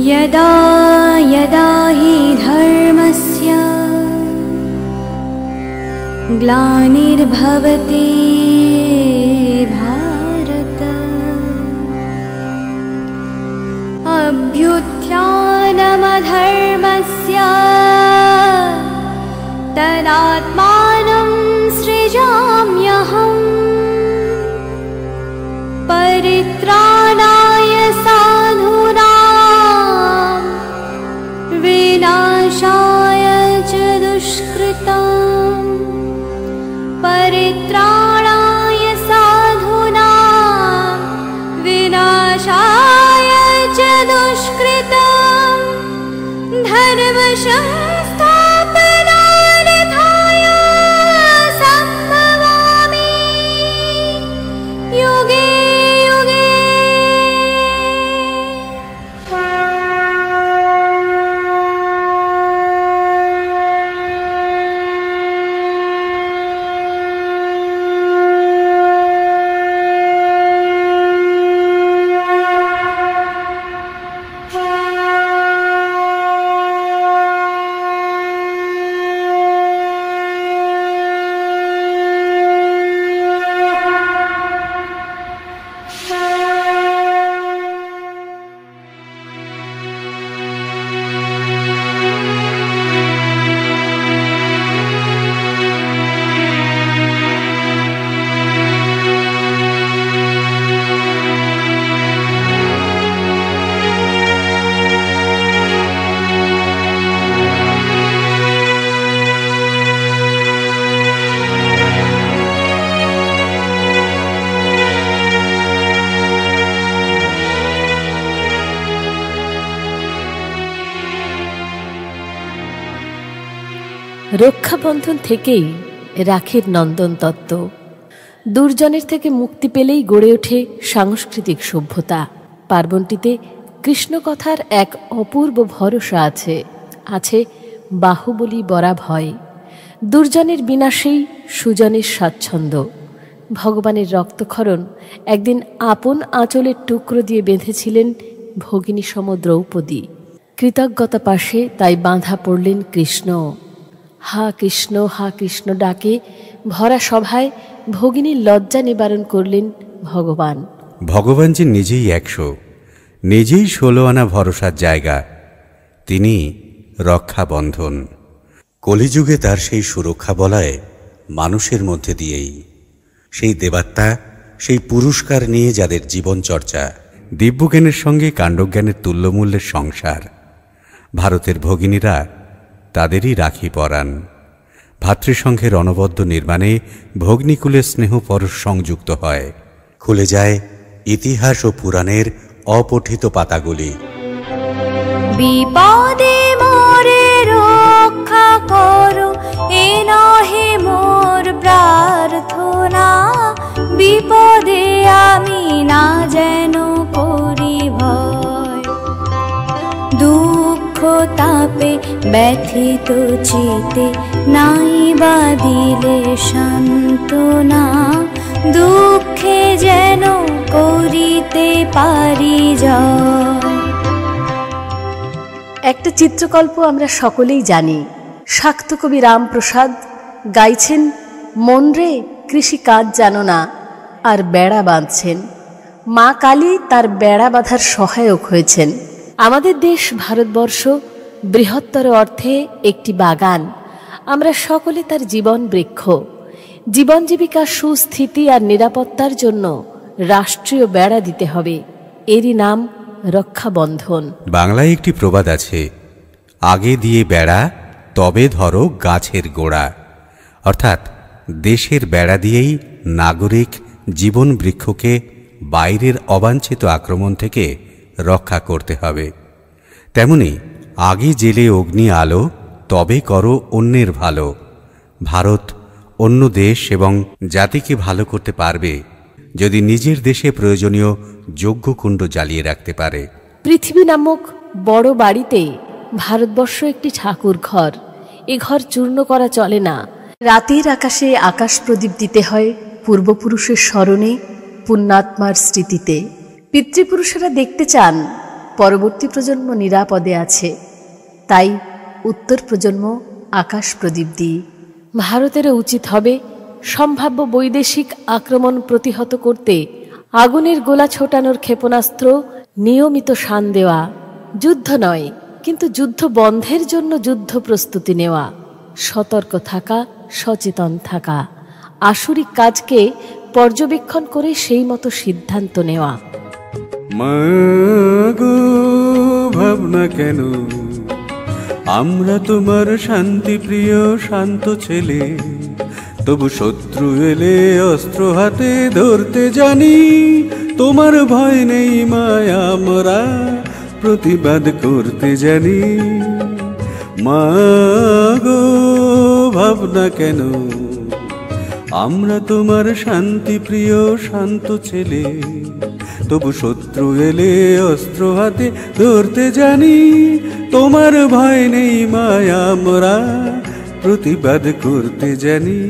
यदा यदा हि धर्मस्य ग्लानिर्भवति भारत अभ्युत्थानमधर्मस्य तदात्मानं सृजाम्यहम् परित्राणाय साधूनां विनाशाय च दुष्कृताम् परित्राणाय साधूनां विनाशाय च दुष्कृताम् धर्म संस्थापनार्थाय सम्भवामि युगे রক্ষাবন্ধন থেকেই রাখির নন্দন তত্ত্ব। দুর্জনের থেকে মুক্তি পেলেই গড়ে ওঠে সাংস্কৃতিক সভ্যতা। পার্বণটিতে কৃষ্ণকথার এক অপূর্ব ভরসা আছে, আছে বাহুবলী বরা ভয়। দুর্জনের বিনাশেই সুজনের স্বাচ্ছন্দ্য। ভগবানের রক্তক্ষরণ একদিন আপন আঁচলের টুকরো দিয়ে বেঁধেছিলেন ভগিনী সম দ্রৌপদী। কৃতজ্ঞতা পাশে তাই বাঁধা পড়লেন কৃষ্ণ। হা কৃষ্ণ ডাকে ভরা সভায় ভগিনীর লজ্জা নিবারণ করলেন ভগবান। ভগবান যে নিজেই 100, নিজেই 16 আনা ভরসার জায়গা। তিনি রক্ষাবন্ধন। কলিযুগে তার সেই সুরক্ষা বলয় মানুষের মধ্যে দিয়েই, সেই দেবাত্মা, সেই পুরস্কার নিয়ে যাদের জীবন চর্চা, দিব্যজ্ঞানের সঙ্গে কাণ্ডজ্ঞানের তুল্যমূল্যের সংসার। ভারতের ভগিনীরা তাদেরই রাখি পরান। ভাতৃসংঘের অনবদ্য নির্মাণে ভগ্নীকুলের স্নেহ পরশ সংযুক্ত হয়। খুলে যায় ইতিহাস ও পুরাণের অপঠিত পাতাগুলি। বিপদে মোরে রক্ষা করো, এ নহে মোর প্রার্থনা। বিপদে আমি না যেন করি ভয়, দুঃখ তাপে ব্যথিত চিতে নাই বা দিলে সান্ত্বনা। দুঃখে যেন করিতে পারি জয়। একটা চিত্রকল্প আমরা সকলেই জানি। শাক্ত কবি রামপ্রসাদ গাইছেন, মন রে কৃষি কাজ জানো না, আর বেড়া বাঁধছেন। মা কালী তার বেড়া বাঁধার সহায়ক হয়েছেন। আমাদের দেশ ভারতবর্ষ বৃহত্তর অর্থে একটি বাগান। আমরা সকলে তার জীবন বৃক্ষ। জীবন জীবিকার সুস্থিতি আর নিরাপত্তার জন্য রাষ্ট্রীয় বেড়া দিতে হবে। এরই নাম রক্ষাবন্ধন। বাংলায় একটি প্রবাদ আছে, আগে দিয়ে বেড়া তবে ধরো গাছের গোড়া। অর্থাৎ দেশের বেড়া দিয়েই নাগরিক জীবন বৃক্ষকে বাইরের অবাঞ্ছিত আক্রমণ থেকে রক্ষা করতে হবে। তেমনি আগে জেলে অগ্নি আলো, তবে করো অন্যের ভালো। ভারত অন্য দেশ এবং জাতিকে ভালো করতে পারবে যদি নিজের দেশে প্রয়োজনীয় যজ্ঞকুণ্ড জ্বালিয়ে রাখতে পারে। পৃথিবী নামক বড় বাড়িতে ভারতবর্ষ একটি ঠাকুর ঘর। এ ঘর চূর্ণ করা চলে না। রাতের আকাশে আকাশ প্রদীপ দিতে হয় পূর্বপুরুষের স্মরণে, পুণ্যাত্মার স্মৃতিতে। পিতৃপুরুষেরা দেখতে চান পরবর্তী প্রজন্ম নিরাপদে আছে, তাই উত্তর প্রজন্ম আকাশ প্রদীপ দিয়ে। ভারতেরও উচিত হবে সম্ভাব্য বৈদেশিক আক্রমণ প্রতিহত করতে আগুনের গোলা ছোটানোর ক্ষেপণাস্ত্র নিয়মিত শান দেওয়া। যুদ্ধ নয়, কিন্তু যুদ্ধ বন্ধের জন্য যুদ্ধ প্রস্তুতি নেওয়া, সতর্ক থাকা, সচেতন থাকা, আসরিক কাজকে পর্যবেক্ষণ করে সেই মতো সিদ্ধান্ত নেওয়া। মাগো ভাবনা কেন, আমরা তোমার শান্তি প্রিয় শান্ত ছেলে, তবু শত্রু এলে অস্ত্র হাতে ধরতে জানি। তোমার ভয় নেই মায়া, আমরা প্রতিবাদ করতে জানি। মাগো ভাবনা কেন, আমরা তোমার শান্তি প্রিয় শান্ত ছেলে, তবু শত্রু এলে অস্ত্র হাতে ধরতে জানি। তোমার ভয় নেই মায়া, আমরা প্রতিবাদ করতে জানি।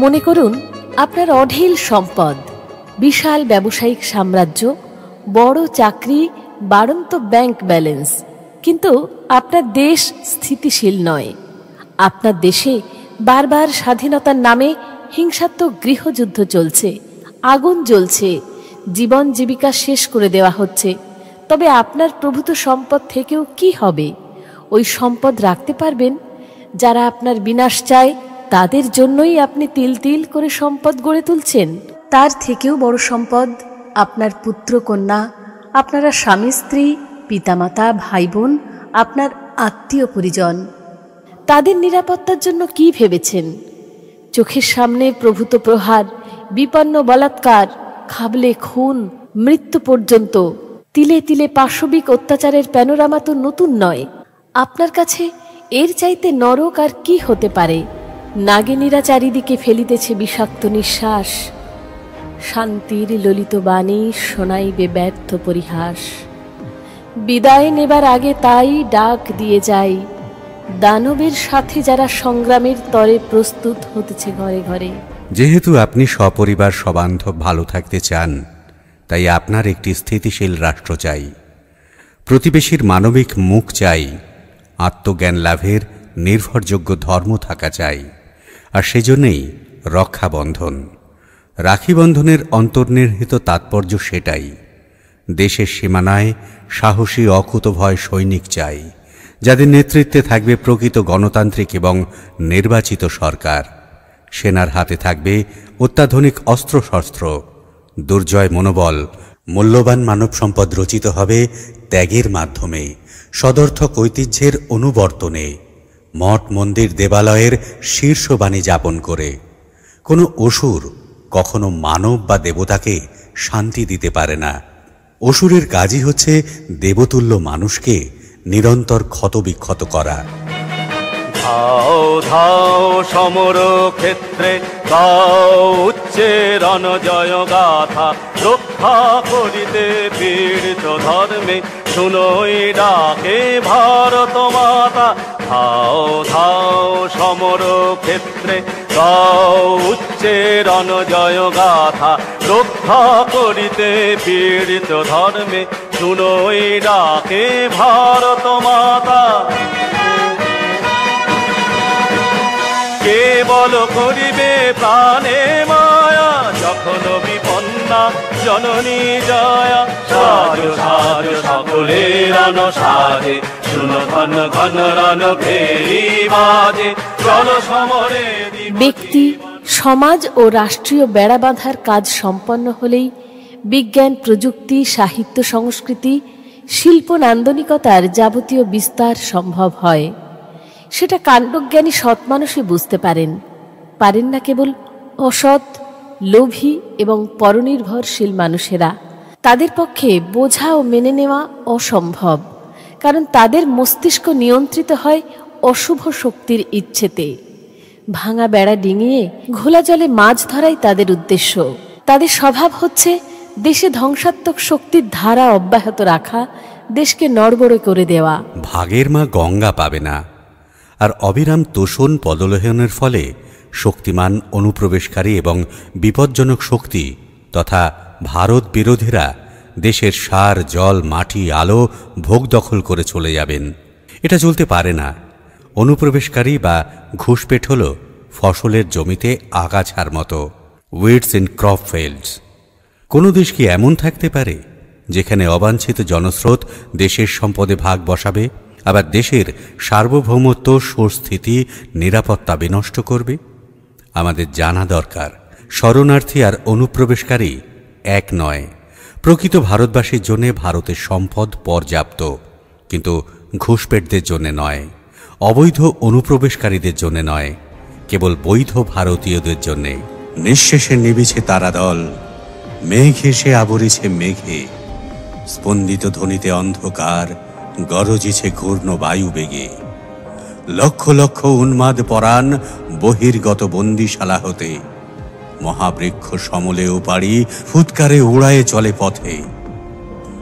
মনে করুন আপনার অঢেল সম্পদ, বিশাল ব্যবসায়িক সাম্রাজ্য, বড় চাকরি, বাড়ন্ত ব্যাংক ব্যালেন্স, কিন্তু আপনার দেশ স্থিতিশীল নয়। আপনার দেশে বারবার স্বাধীনতার নামে হিংসাত্মক গৃহযুদ্ধ চলছে, আগুন জ্বলছে, জীবন জীবিকা শেষ করে দেওয়া হচ্ছে। তবে আপনার প্রভূত সম্পদ থেকেও কি হবে? ওই সম্পদ রাখতে পারবেন? যারা আপনার বিনাশ চায় তাদের জন্যই আপনি তিল তিল করে সম্পদ গড়ে তুলছেন। তার থেকেও বড় সম্পদ আপনার পুত্র কন্যা, আপনারা স্বামী স্ত্রী, পিতামাতা, ভাই বোন, আপনার আত্মীয় পরিজন। তাদের নিরাপত্তার জন্য কি ভেবেছেন? চোখের সামনে প্রভূত প্রহার, বিপন্ন বলাৎকার, খাবলে খুন, মৃত্যু পর্যন্ত তিলে তিলে পাশবিক অত্যাচারের প্যানোরামা তো নতুন নয়। আপনার কাছে এর চাইতে নরক আর কি হতে পারে? নাগিনীরা চারিদিকে ফেলিতেছে বিষাক্ত নিঃশ্বাস, শান্তির ললিত বাণী শোনাইবে ব্যর্থ পরিহাস। বিদায় নেবার আগে তাই ডাক দিয়ে যাই, দানবের সাথে যারা সংগ্রামের তরে প্রস্তুত হতেছে ঘরে ঘরে। যেহেতু আপনি সপরিবার সবান্ধব ভালো থাকতে চান, তাই আপনার একটি স্থিতিশীল রাষ্ট্র চাই, প্রতিবেশীর মানবিক মুখ চাই, আত্মজ্ঞান লাভের নির্ভরযোগ্য ধর্ম থাকা চাই। আর সেজন্যই রক্ষাবন্ধন। রাখিবন্ধনের অন্তর্নিহিত তাৎপর্য সেটাই। দেশের সীমানায় সাহসী অকুতভয় সৈনিক চাই, যাদের নেতৃত্বে থাকবে প্রকৃত গণতান্ত্রিক এবং নির্বাচিত সরকার। সেনার হাতে থাকবে অত্যাধুনিক অস্ত্রশস্ত্র, দুর্জয় মনোবল, মূল্যবান মানব সম্পদ রচিত হবে ত্যাগের মাধ্যমে, সদর্থক ঐতিহ্যের অনুবর্তনে, মঠ মন্দির দেবালয়ের শীর্ষবাণী যাপন করে। কোনো অসুর কখনো মানব বা দেবতাকে শান্তি দিতে পারে না। অসুরের কাজই হচ্ছে দেবতুল্য মানুষকে নিরন্তর ক্ষতবিক্ষত করা। ধাও ধাও সমর ক্ষেত্রে গাও উচ্চে রণজয় গাথা, রক্ষা করিতে পীড়িত ধর্মে শুনোই ডাকে ভারত মাতা। ধাও ধাও সমর ক্ষেত্রে গাও উচ্চে রণজয় গাথা, রক্ষা করিতে পীড়িত ধর্মে শুনোই ডাকে ভারত মাতা। কেবল করিবে প্রাণে মায়া, যখন বিপন্না জননী জয়া। সাজ সাজ সকলে রণ সাজে, শুনো ঘন ঘন রণ ফেরি বাজে, চল সমরে। ব্যক্তি, সমাজ ও রাষ্ট্রীয় বেড়া বাঁধার কাজ সম্পন্ন হলেই বিজ্ঞান, প্রযুক্তি, সাহিত্য, সংস্কৃতি, শিল্প, নান্দনিকতার যাবতীয় বিস্তার সম্ভব হয়। সেটা কাণ্ডজ্ঞানী সৎ মানুষই বুঝতে পারেন না কেবল অসৎ, লোভী এবং পরনির্ভরশীল মানুষেরা। তাদের পক্ষে বোঝা ও মেনে নেওয়া অসম্ভব, কারণ তাদের মস্তিষ্ক নিয়ন্ত্রিত হয় অশুভ শক্তির ইচ্ছেতে। ভাঙা বেড়া ডিঙিয়ে ঘোলা জলে মাছ ধরাই তাদের উদ্দেশ্য। তাদের স্বভাব হচ্ছে দেশে ধ্বংসাত্মক শক্তির ধারা অব্যাহত রাখা, দেশকে নড়বড়ে করে দেওয়া। ভাগের মা গঙ্গা পাবে না, আর অবিরাম তোষণ পদলেহনের ফলে শক্তিমান অনুপ্রবেশকারী এবং বিপজ্জনক শক্তি তথা ভারত বিরোধীরা দেশের সার, জল, মাটি, আলো ভোগ দখল করে চলে যাবেন। এটা চলতে পারে না। অনুপ্রবেশকারী বা ঘুষপেট হল ফসলের জমিতে আগাছার মতো, উইডস ইন ক্রপ ফিল্ডস। কোনো দেশ কি এমন থাকতে পারে যেখানে অবাঞ্ছিত জনস্রোত দেশের সম্পদে ভাগ বসাবে, আবার দেশের সার্বভৌমত্ব, সুস্থিতি, নিরাপত্তা বিনষ্ট করবে? আমাদের জানা দরকার, শরণার্থী আর অনুপ্রবেশকারী এক নয়। প্রকৃত ভারতবাসীর জন্য ভারতের সম্পদ পর্যাপ্ত, কিন্তু ঘুষপেটদের জন্য নয়, অবৈধ অনুপ্রবেশকারীদের জন্য নয়, কেবল বৈধ ভারতীয়দের জন্যে। নিঃশেষে নিবিছে তারাদল, মেঘ এসে আবরিছে মেঘে, স্পন্দিত ধ্বনিতে অন্ধকার, গরজিছে ঘূর্ণ বায়ু বেগে। লক্ষ লক্ষ উন্মাদ পরাণ বহির্গত বন্দিশালা হতে, মহাবৃক্ষ সমলে উপাড়ি ফুৎকারে উড়ায়ে চলে পথে।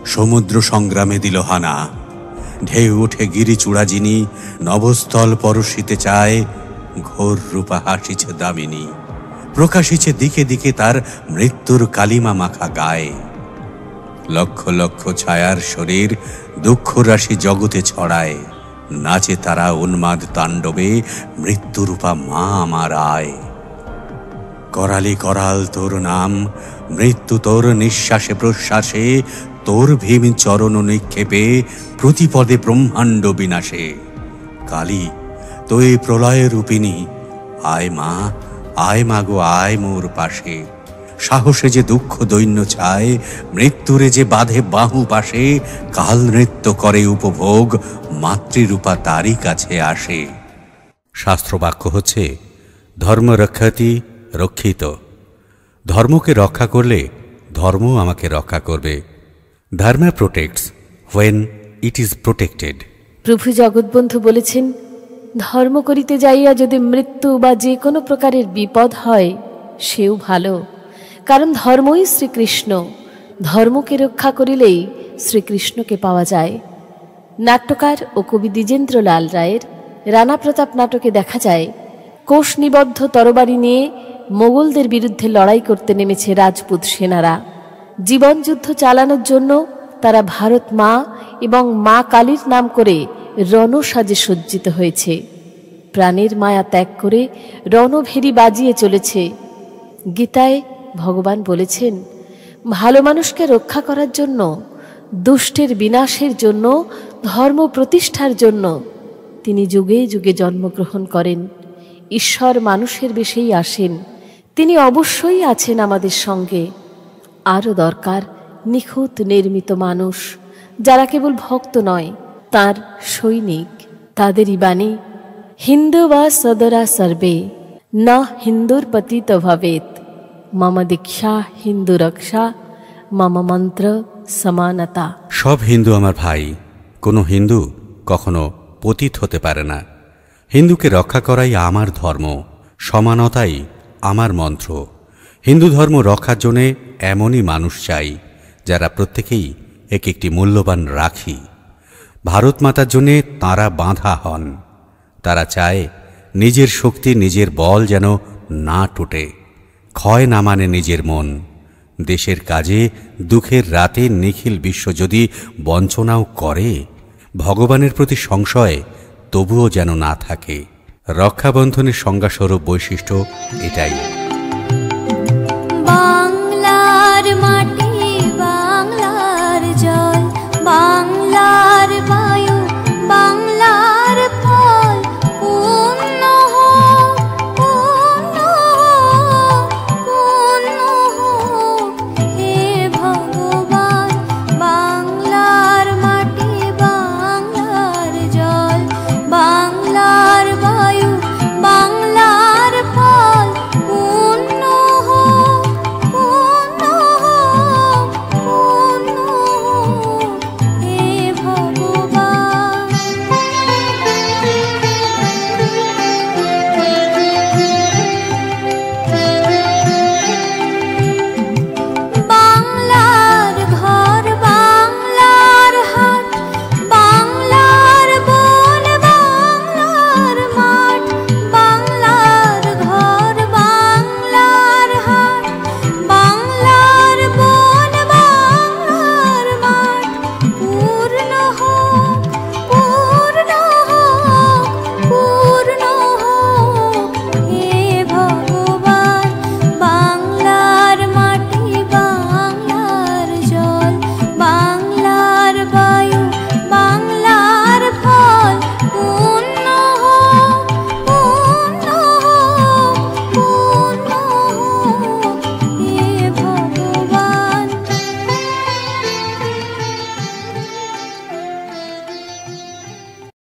সমুদ্র সংগ্রামে দিল হানা, ঢেউ উঠে গিরিচূড়া যিনি, নভস্থল পরশিতে চায়, ঘোর রূপা হাসিছে দামিনী। প্রকাশিছে দিকে দিকে তার মৃত্যুর কালিমা মাখা গায়ে। লক্ষ লক্ষ ছায়ার শরীর দুঃখ রাশি জগতে ছড়ায়, নাচে তারা উন্মাদ তাণ্ডবে, মৃত্যুরূপা মা আমার আয়। করালি করাল তোর নাম, মৃত্যু তোর নিঃশ্বাসে প্রশ্বাসে, তোর ভীম চরণ নিক্ষেপে, প্রতিপদে ব্রহ্মাণ্ড বিনাশে। কালী তুই প্রলয় রূপিণী, আয় মা, আয় মাগো আয় মোর পাশে। সাহসে যে দুঃখ দৈন্য ছায়, মৃত্যুরে যে বাঁধে বাহু পাশে, কাল নৃত্য করে উপভোগ, মাতৃরূপা তারই কাছে আসে। শাস্ত্রবাক্য হচ্ছে ধর্ম রক্ষাতি রক্ষিত। ধর্মকে রক্ষা করলে ধর্ম আমাকে রক্ষা করবে। ধর্ম protects when it is protected. প্রভু জগৎবন্ধু বলেছেন, ধর্ম করিতে যাইয়া যদি মৃত্যু বা যে কোনো প্রকারের বিপদ হয় সেও ভালো, কারণ ধর্মই শ্রীকৃষ্ণ। ধর্মকে রক্ষা করিলেই শ্রীকৃষ্ণকে পাওয়া যায়। নাট্যকার ও কবি দ্বিজেন্দ্রলাল রায়ের রানা প্রতাপ নাটকে দেখা যায়, কোষ নিবদ্ধ তরবারি নিয়ে মোগলদের বিরুদ্ধে লড়াই করতে নেমেছে রাজপুত সেনারা। জীবনযুদ্ধ চালানোর জন্য তারা ভারত মা এবং মা কালীর নাম করে রণসাজে সজ্জিত হয়েছে। প্রাণের মায়া ত্যাগ করে রণভেরি বাজিয়ে চলেছে। গীতায় ভগবান বলেছেন, ভালো মানুষকে রক্ষা করার জন্য, দুষ্টের বিনাশের জন্য, ধর্ম প্রতিষ্ঠার জন্য তিনি যুগে যুগে জন্মগ্রহণ করেন। ঈশ্বর মানুষের বেশেই আসেন। তিনি অবশ্যই আছেন আমাদের সঙ্গে। আরও দরকার নিখুঁত নির্মিত মানুষ, যারা কেবল ভক্ত নয়, তার সৈনিক। তাদেরই বাণী, হিন্দু বা সদরা সর্বে, না হিন্দুর পতিত ভবেত, মম দীক্ষা হিন্দু রক্ষা, মম মন্ত্র সমানতা। সব হিন্দু আমার ভাই, কোনো হিন্দু কখনো পতিত হতে পারে না। হিন্দুকে রক্ষা করাই আমার ধর্ম, সমানতাই আমার মন্ত্র। হিন্দু ধর্ম রক্ষার জন্যে এমনই মানুষ চাই যারা প্রত্যেকেই এক একটি মূল্যবান রাখি। ভারত মাতার জন্যে তাঁরা বাঁধা হন। তারা চায় নিজের শক্তি, নিজের বল যেন না টুটে, ক্ষয় না মানে নিজের মন। দেশের কাজে দুঃখের রাতে নিখিল বিশ্ব যদি বঞ্চনাও করে, ভগবানের প্রতি সংশয় তবুও যেন না থাকে। রক্ষাবন্ধনের সংজ্ঞাস্বরূপ বৈশিষ্ট্য এটাই।